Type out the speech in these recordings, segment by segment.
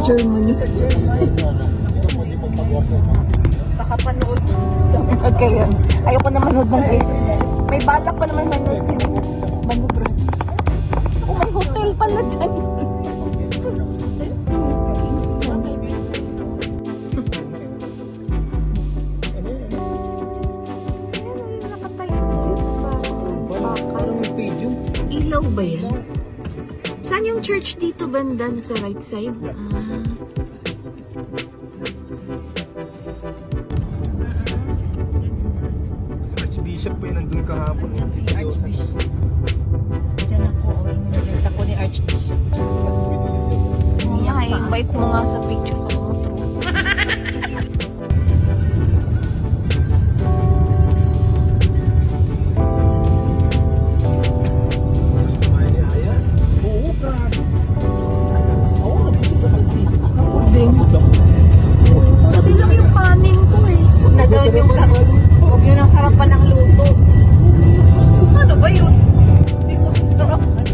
Germany. Sa Germany. Nakapanood. Okay yun. Ayoko na manood ng Airlines. May balak pa naman manood sila. Manu Brothers. Oh, may hotel pala dyan. Ilaw ba yan? Saan yung church dito banda? Sa right side? Archbishop po yun, nandun kahapon. Diyan si Archbishop. Diyan ako, sa ko ni Archbishop. Ay, invite mo nga sa picture pag mo true. Sabi lang yung kanin ko eh. Huwag na daw yung sarap. Huwag yun ang sarapan ng luto. Ano ba yun? Hindi ko sasarapan.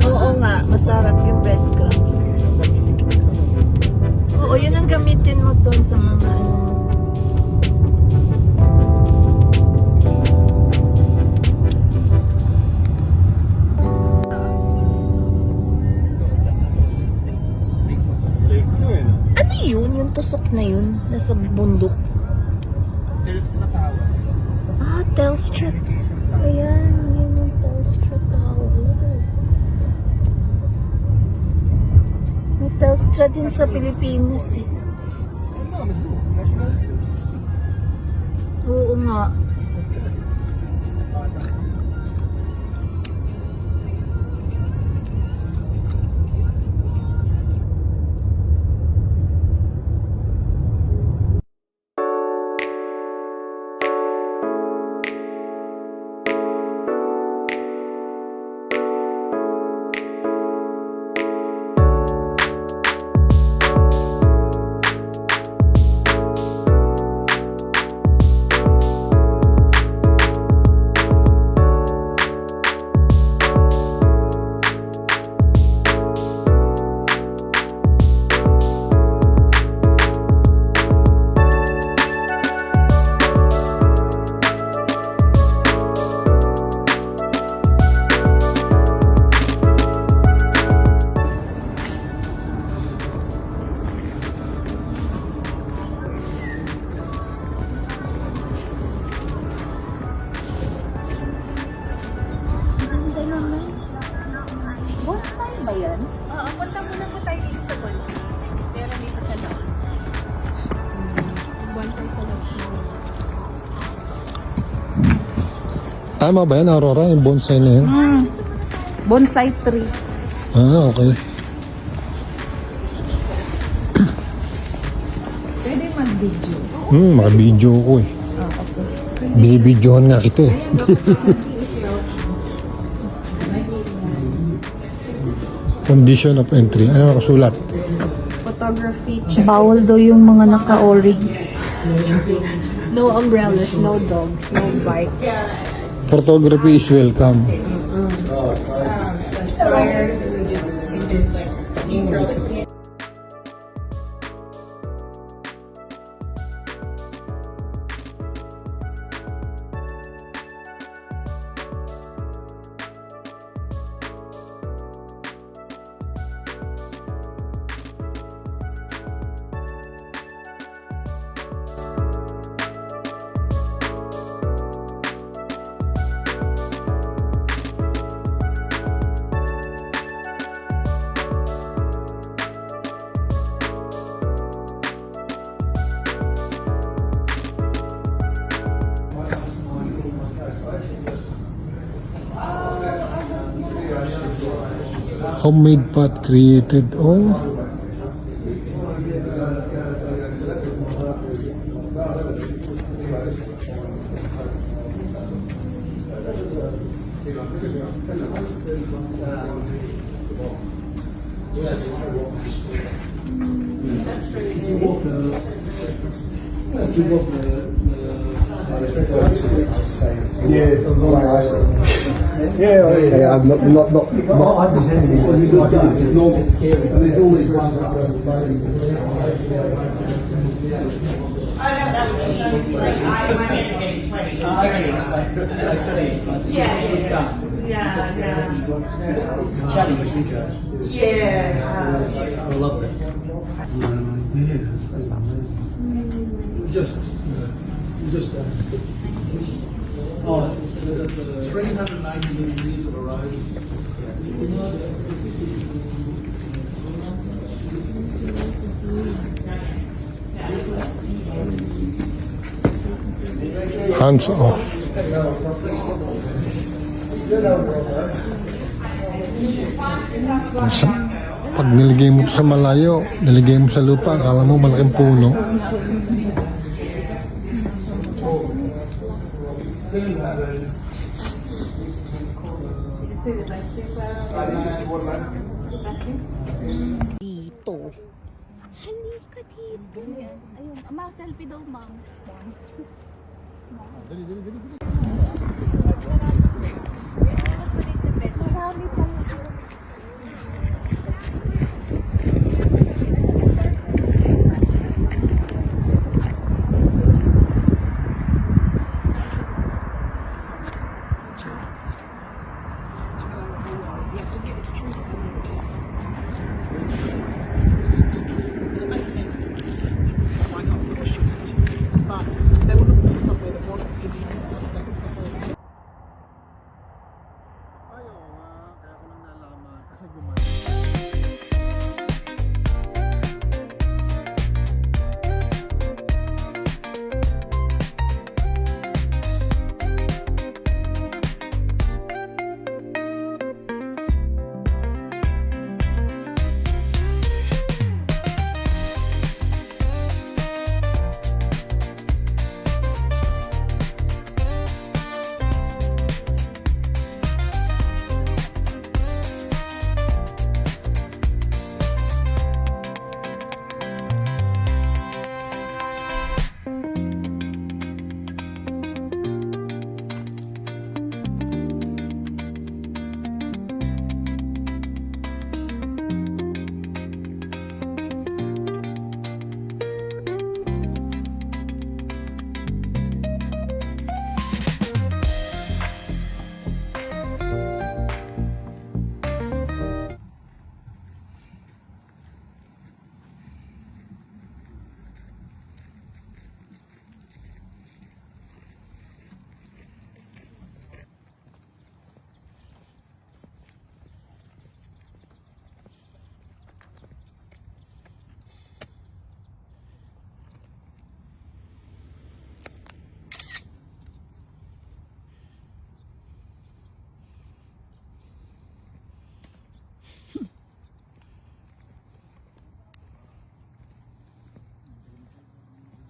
Oo nga, masarap yung breadcrumbs. Oo, yun ang gamitin mo doon sa mga ano. Ano yun? Yung tusok na yun? Nasa bundok? Telstra. Ayan, yun yung Telstra Tower. May Telstra din sa Pilipinas eh. Oo nga. Bonsai ba yan? Oo, punta muna po tayo dito sa bonsai. Pero dito sa loob. Bonsai sa loob. Tama ba yan, Aurora? Yung bonsai na yan? Bonsai tree. Ah, okay. Pwede mag-video. Maka-video ko eh. Okay. Bibidyohan nga kita eh. Condition of entry. Ano nakasulat? Photography. Bawal daw yung mga naka-orange. No umbrellas, no dogs, no bikes. Photography is welcome. Prior to just Homemade pot created. Oh. Yeah, I'm not. I just said it's not scary. And there's all these ones that are I love it. Just 380 years of erosion. Hands off. Pag niligay mo to sa malayo, niligay mo sa lupa, akala mo malaking puno. Dito. Halika dito. Ayun, ama, selfie daw, ma'am. Marami pa.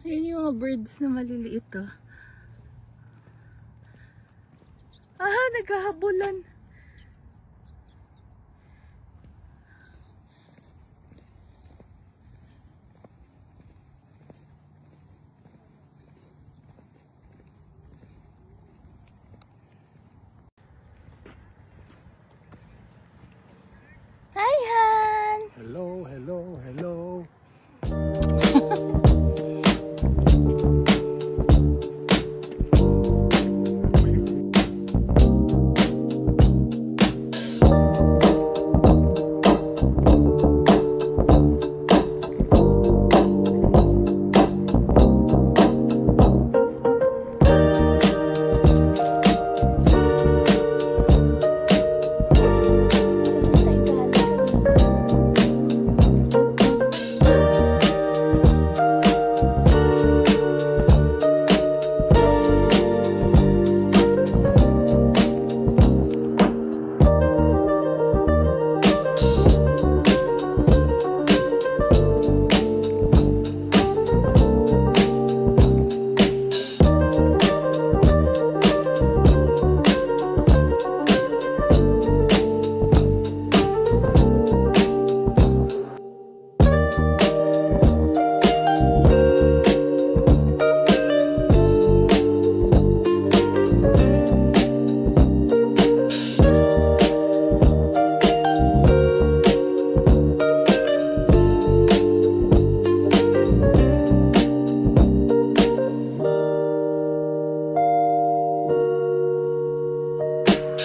Ayan yung mga birds na maliliit, oh. Ah, naghahabulan. Hi, Han! Hello, hello, hello.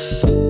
Bye.